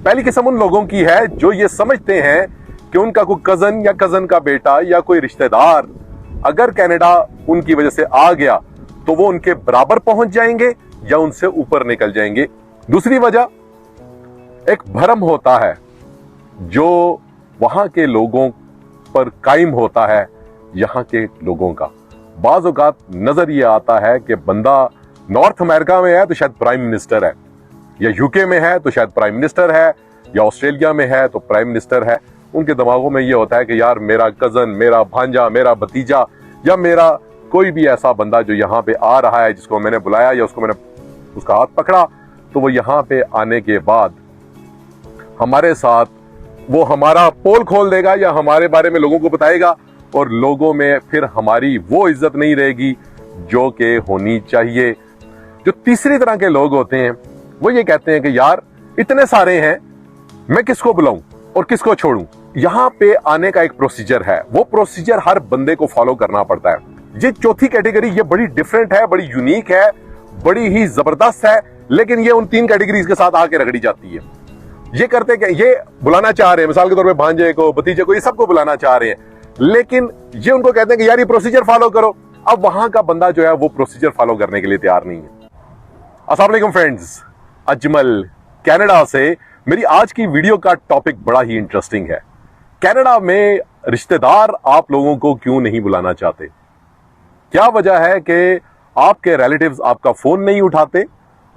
पहली किस्म उन लोगों की है जो ये समझते हैं कि उनका कोई कजन या कजन का बेटा या कोई रिश्तेदार अगर कनाडा उनकी वजह से आ गया तो वो उनके बराबर पहुंच जाएंगे या उनसे ऊपर निकल जाएंगे। दूसरी वजह एक भ्रम होता है जो वहां के लोगों पर कायम होता है, यहां के लोगों का। बाज औकात नजर ये आता है कि बंदा नॉर्थ अमेरिका में है तो शायद प्राइम मिनिस्टर है, या यूके में है तो शायद प्राइम मिनिस्टर है, या ऑस्ट्रेलिया में है तो प्राइम मिनिस्टर है। उनके दिमागों में ये होता है कि यार मेरा कजन, मेरा भांजा, मेरा भतीजा या मेरा कोई भी ऐसा बंदा जो यहाँ पे आ रहा है, जिसको मैंने बुलाया या उसको मैंने उसका हाथ पकड़ा, तो वो यहाँ पे आने के बाद हमारे साथ वो हमारा पोल खोल देगा या हमारे बारे में लोगों को बताएगा, और लोगों में फिर हमारी वो इज्जत नहीं रहेगी जो कि होनी चाहिए। जो तीसरी तरह के लोग होते हैं वो ये कहते हैं कि यार इतने सारे हैं, मैं किसको बुलाऊं और किसको छोड़ूं। यहां पे आने का एक प्रोसीजर है, वो प्रोसीजर हर बंदे को फॉलो करना पड़ता है। ये चौथी कैटेगरी ये बड़ी डिफरेंट है, बड़ी यूनिक है, बड़ी ही जबरदस्त है, लेकिन ये उन तीन कैटेगरीज के साथ आके रगड़ी जाती है। ये करते क्या, ये बुलाना चाह रहे हैं, मिसाल के तौर पे भांजे को, भतीजे को, ये सबको बुलाना चाह रहे हैं, लेकिन ये उनको कहते हैं कि यार ये प्रोसीजर फॉलो करो। अब वहां का बंदा जो है वो प्रोसीजर फॉलो करने के लिए तैयार नहीं है। अस्सलाम वालेकुम फ्रेंड्स, अजमल कनाडा से। मेरी आज की वीडियो का टॉपिक बड़ा ही इंटरेस्टिंग है। कनाडा में रिश्तेदार आप लोगों को क्यों नहीं बुलाना चाहते? क्या वजह है कि आपके रिलेटिव्स आपका फोन नहीं उठाते,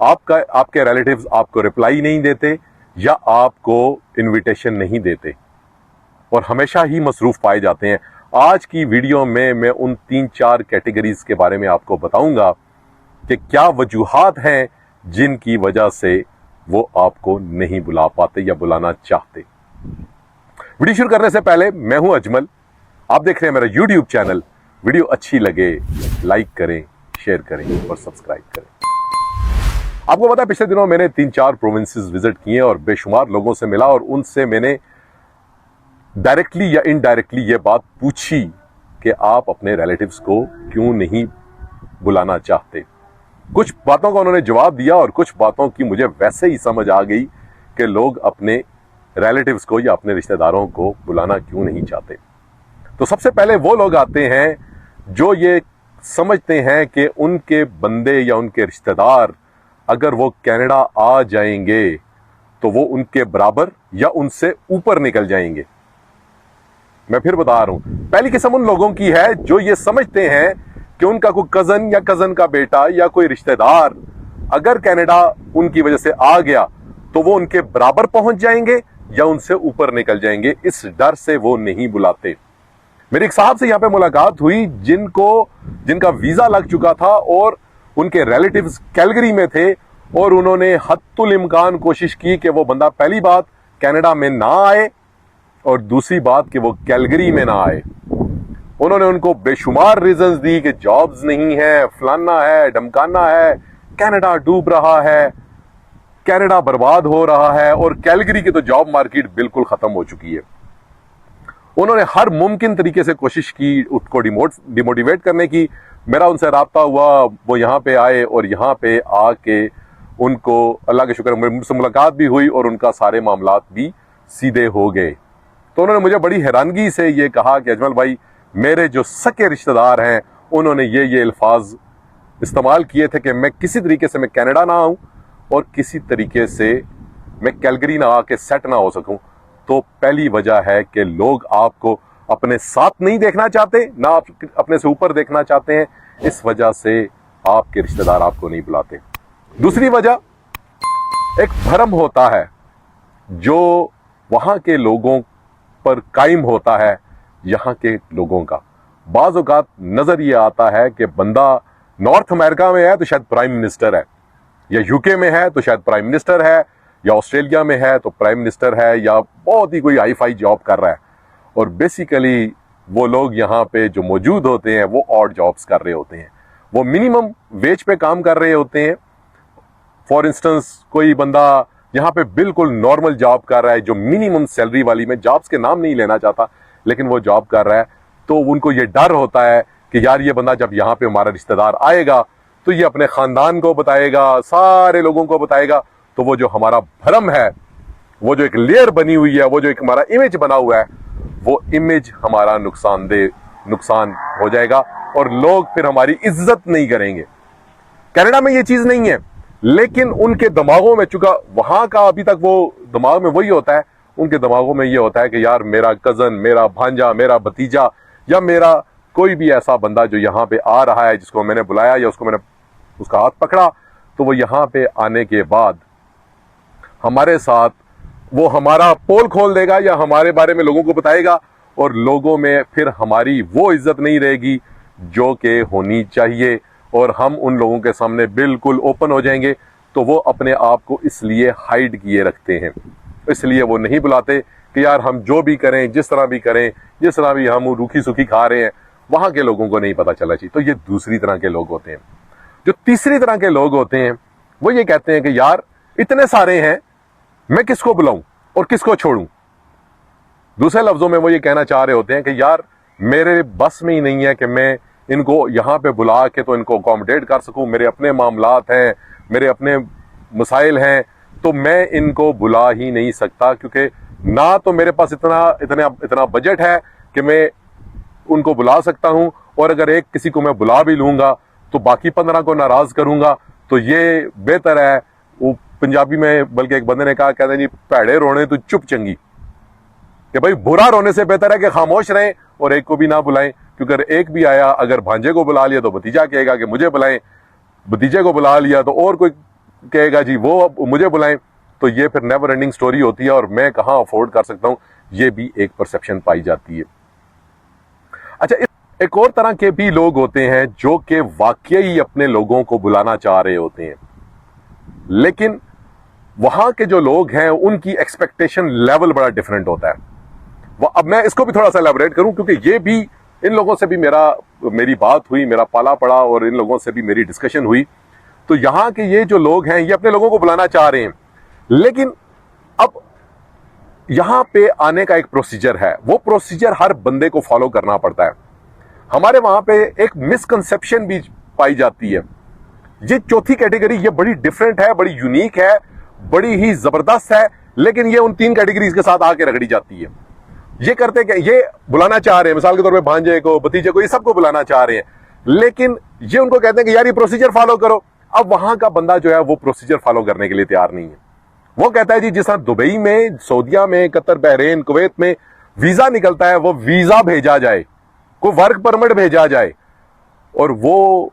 आपके रिलेटिव्स आपको रिप्लाई नहीं देते, या आपको इनविटेशन नहीं देते और हमेशा ही मसरूफ पाए जाते हैं। आज की वीडियो में मैं उन 3-4 कैटेगरीज के बारे में आपको बताऊंगा कि क्या वजूहात हैं जिनकी वजह से वो आपको नहीं बुला पाते या बुलाना चाहते। वीडियो शुरू करने से पहले, मैं हूं अजमल, आप देख रहे हैं मेरा यूट्यूब चैनल। वीडियो अच्छी लगे लाइक करें, शेयर करें और सब्सक्राइब करें। आपको पता है पिछले दिनों मैंने 3-4 प्रोविंसेस विजिट किए और बेशुमार लोगों से मिला, और उनसे मैंने डायरेक्टली या इनडायरेक्टली ये बात पूछी कि आप अपने रिलेटिव्स को क्यों नहीं बुलाना चाहते। कुछ बातों का उन्होंने जवाब दिया और कुछ बातों की मुझे वैसे ही समझ आ गई कि लोग अपने रिलेटिव्स को या अपने रिश्तेदारों को बुलाना क्यों नहीं चाहते। तो सबसे पहले वो लोग आते हैं जो ये समझते हैं कि उनके बंदे या उनके रिश्तेदार अगर वो कनाडा आ जाएंगे तो वो उनके बराबर या उनसे ऊपर निकल जाएंगे। मैं फिर बता रहा हूं, पहली किस्म उन लोगों की है जो ये समझते हैं कि उनका कोई कजन या कजन का बेटा या कोई रिश्तेदार अगर कनाडा उनकी वजह से आ गया तो वो उनके बराबर पहुंच जाएंगे या उनसे ऊपर निकल जाएंगे। इस डर से वो नहीं बुलाते। मेरे एक साहब से यहाँ पे मुलाकात हुई जिनका वीजा लग चुका था और उनके रिलेटिव्स कैलगरी में थे, और उन्होंने हत्तुल इम्कान कोशिश की कि वो बंदा पहली बात कनाडा में ना आए और दूसरी बात कि वो कैलगरी में ना आए। उन्होंने उनको बेशुमार रीजंस दी कि जॉब्स नहीं है, फलाना है, ढमकाना है, कनाडा डूब रहा है, कनाडा बर्बाद हो रहा है, और कैलगरी की तो जॉब मार्केट बिल्कुल खत्म हो चुकी है। उन्होंने हर मुमकिन तरीके से कोशिश की उसको डिमोटिवेट करने की। मेरा उनसे राब्ता हुआ, वो यहाँ पे आए और यहाँ पे आके उनको अल्लाह के शुक्र मुझसे मुलाकात भी हुई और उनका सारे मामलात भी सीधे हो गए। तो उन्होंने मुझे बड़ी हैरानगी से ये कहा कि अजमल भाई, मेरे जो सके रिश्तेदार हैं उन्होंने ये अल्फाज इस्तेमाल किए थे कि मैं किसी तरीके से मैं कनाडा ना आऊँ और किसी तरीके से मैं कैलगरी ना आके सेट ना हो सकूं। तो पहली वजह है कि लोग आपको अपने साथ नहीं देखना चाहते, ना आप अपने से ऊपर देखना चाहते हैं। इस वजह से आपके रिश्तेदार आपको नहीं बुलाते। दूसरी वजह एक भ्रम होता है जो वहां के लोगों पर कायम होता है, यहाँ के लोगों का। बाज औकात नजर ये आता है कि बंदा नॉर्थ अमेरिका में है तो शायद प्राइम मिनिस्टर है, या यूके में है तो शायद प्राइम मिनिस्टर है, या ऑस्ट्रेलिया में है तो प्राइम मिनिस्टर है, या बहुत ही कोई हाई फाई जॉब कर रहा है। और बेसिकली वो लोग यहाँ पे जो मौजूद होते हैं वो ऑड जॉब्स कर रहे होते हैं, वो मिनिमम वेज पे काम कर रहे होते हैं। फॉर इंस्टेंस कोई बंदा यहाँ पे बिल्कुल नॉर्मल जॉब कर रहा है जो मिनिमम सैलरी वाली, में जॉब्स के नाम नहीं लेना चाहता, लेकिन वो जॉब कर रहा है, तो उनको ये डर होता है कि यार ये बंदा जब यहाँ पे हमारा रिश्तेदार आएगा तो ये अपने खानदान को बताएगा, सारे लोगों को बताएगा, तो वो जो हमारा भ्रम है वो जो एक लेयर बनी हुई है, वो जो एक हमारा इमेज बना हुआ है, वो इमेज हमारा नुकसान हो जाएगा और लोग फिर हमारी इज्जत नहीं करेंगे। कनाडा में ये चीज नहीं है, लेकिन उनके दिमागों में, चूंकि वहां का अभी तक वो दिमाग में वही होता है, उनके दिमागों में ये होता है कि यार मेरा कजन, मेरा भांजा, मेरा भतीजा या मेरा कोई भी ऐसा बंदा जो यहाँ पे आ रहा है, जिसको मैंने बुलाया या उसको मैंने उसका हाथ पकड़ा, तो वो यहाँ पे आने के बाद हमारे साथ वो हमारा पोल खोल देगा या हमारे बारे में लोगों को बताएगा, और लोगों में फिर हमारी वो इज्जत नहीं रहेगी जो कि होनी चाहिए, और हम उन लोगों के सामने बिल्कुल ओपन हो जाएंगे। तो वो अपने आप को इसलिए हाइड किए रखते हैं, इसलिए वो नहीं बुलाते कि यार हम जो भी करें, जिस तरह भी करें, जिस तरह भी हम रूखी सूखी खा रहे हैं, वहां के लोगों को नहीं पता चलना चाहिए। तो ये दूसरी तरह के लोग होते हैं। जो तीसरी तरह के लोग होते हैं वो ये कहते हैं कि यार इतने सारे हैं, मैं किसको बुलाऊं और किसको छोड़ूं। दूसरे लफ्जों में वो ये कहना चाह रहे होते हैं कि यार मेरे बस में ही नहीं है कि मैं इनको यहाँ पे बुला के तो इनको अकोमोडेट कर सकूं, मेरे अपने मामलात हैं, मेरे अपने मसाइल हैं, तो मैं इनको बुला ही नहीं सकता, क्योंकि ना तो मेरे पास इतना बजट है कि मैं उनको बुला सकता हूं, और अगर एक किसी को मैं बुला भी लूंगा तो बाकी 15 को नाराज करूंगा। तो ये बेहतर है, वो पंजाबी में बल्कि एक बंदे ने कहा, कहते जी भैड़े रोने तो चुप चंगी, कि भाई बुरा रोने से बेहतर है कि खामोश रहें और एक को भी ना बुलाएं, क्योंकि अगर एक भी आया, अगर भांजे को बुला लिया तो भतीजा कहेगा कि मुझे बुलाएं, भतीजे को बुला लिया तो और कोई कहेगा जी वो मुझे बुलाएं। तो ये फिर नेवर एंडिंग स्टोरी होती है, और मैं कहां अफोर्ड कर सकता हूं, ये भी एक परसेप्शन पाई जाती है। अच्छा, एक और तरह के भी लोग होते हैं जो कि वाकई अपने लोगों को बुलाना चाह रहे होते हैं, लेकिन वहां के जो लोग हैं उनकी एक्सपेक्टेशन लेवल बड़ा डिफरेंट होता है। अब मैं इसको भी थोड़ा सा एलैबोरेट करूं, क्योंकि ये भी इन लोगों से भी मेरी बात हुई, मेरा पाला पड़ा, और इन लोगों से भी मेरी डिस्कशन हुई। तो यहां के ये जो लोग हैं ये अपने लोगों को बुलाना चाह रहे हैं, लेकिन अब यहां पे आने का एक प्रोसीजर है, वो प्रोसीजर हर बंदे को फॉलो करना पड़ता है। हमारे वहां पे एक मिसकंसेप्शन भी पाई जाती है। ये चौथी कैटेगरी ये बड़ी डिफरेंट है, बड़ी यूनिक है, बड़ी ही जबरदस्त है, लेकिन ये उन 3 कैटेगरीज के साथ आके रगड़ी जाती है। ये करते क्या, ये बुलाना चाह रहे हैं, मिसाल के तौर पे भांजे को, भतीजे को, ये सबको बुलाना चाह रहे हैं, लेकिन ये उनको कहते हैं कि यार ये प्रोसीजर फॉलो करो। अब वहां का बंदा जो है वो प्रोसीजर फॉलो करने के लिए तैयार नहीं है। वो कहता है जी जिस तरह दुबई में, सऊदीया में, कतर, बहरीन, कुवैत में वीजा निकलता है, वो वीजा भेजा जाए, कोई वर्क परमिट भेजा जाए, और वो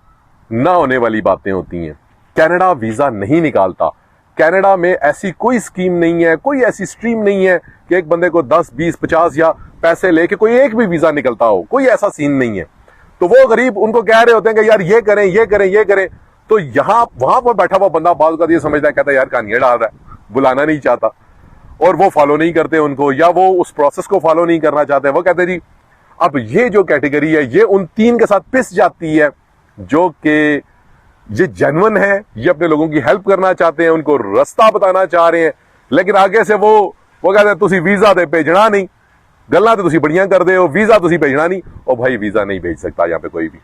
ना होने वाली बातें होती हैं। कनाडा वीजा नहीं निकालता। कनाडा में ऐसी कोई स्कीम नहीं है, कोई ऐसी स्ट्रीम नहीं है कि एक बंदे को 10, 20, 50 या पैसे लेके कोई एक भी वीजा निकलता हो, कोई ऐसा सीन नहीं है। तो वो गरीब उनको कह रहे होते हैं कि यार ये करें, ये करें, ये करें। तो यहां वहां पर बैठा हुआ बंदा बात का ये समझता है, कहता है यार कहानियां डाल रहा है, बुलाना नहीं चाहता, और वो फॉलो नहीं करते उनको, या वो उस प्रोसेस को फॉलो नहीं करना चाहते। वो कहते जी अब ये जो कैटेगरी है ये उन 3 के साथ पिस जाती है, जो कि ये जेन्युइन है, ये अपने लोगों की हेल्प करना चाहते हैं, उनको रास्ता बताना चाह रहे हैं, लेकिन आगे से वो कहते हैं तुसी वीजा दे भेजना नहीं, गल्लां तो तुसी बड़ियां कर दे हो, वीजा तुसी भेजना नहीं। और भाई वीजा नहीं भेज सकता यहाँ पे कोई भी।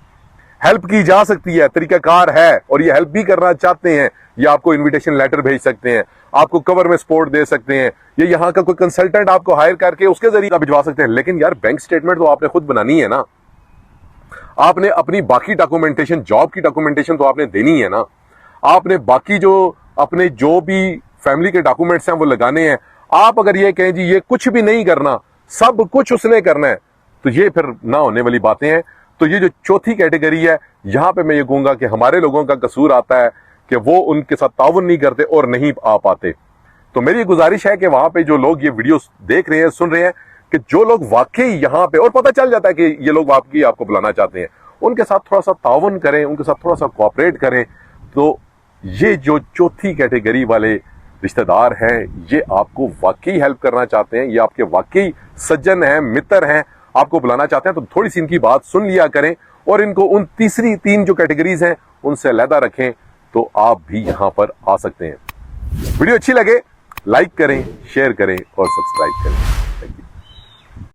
हेल्प की जा सकती है, तरीकाकार है, और ये हेल्प भी करना चाहते हैं, ये आपको इन्विटेशन लेटर भेज सकते हैं, आपको कवर में सपोर्ट दे सकते हैं, ये यहाँ का कोई कंसल्टेंट आपको हायर करके उसके जरिए भिजवा सकते हैं। लेकिन यार बैंक स्टेटमेंट तो आपने खुद बनानी है ना, आपने अपनी बाकी डॉक्यूमेंटेशन, जॉब की डॉक्यूमेंटेशन तो आपने देनी है ना, आपने बाकी जो अपने जो भी फैमिली के डॉक्यूमेंट्स हैं वो लगाने हैं। आप अगर ये कहें जी ये कुछ भी नहीं करना, सब कुछ उसने करना है, तो ये फिर ना होने वाली बातें हैं। तो ये जो चौथी कैटेगरी है, यहां पे मैं ये कहूंगा कि हमारे लोगों का कसूर आता है कि वो उनके साथ ताउन नहीं करते और नहीं आ पाते। तो मेरी गुजारिश है कि वहां पे जो लोग ये वीडियो देख रहे हैं, सुन रहे हैं, कि जो लोग वाकई यहाँ पे, और पता चल जाता है कि ये लोग वाकई आपको बुलाना चाहते हैं, उनके साथ थोड़ा सा ताउन करें, उनके साथ थोड़ा सा कोऑपरेट करें। तो ये जो चौथी कैटेगरी वाले रिश्तेदार हैं, ये आपको वाकई हेल्प करना चाहते हैं, ये आपके वाकई सज्जन हैं, मित्र हैं, आपको बुलाना चाहते हैं, तो थोड़ी सी इनकी बात सुन लिया करें, और इनको उन तीसरी 3 जो कैटेगरीज हैं उनसे अलहदा रखें, तो आप भी यहां पर आ सकते हैं। वीडियो अच्छी लगे लाइक करें, शेयर करें और सब्सक्राइब करें।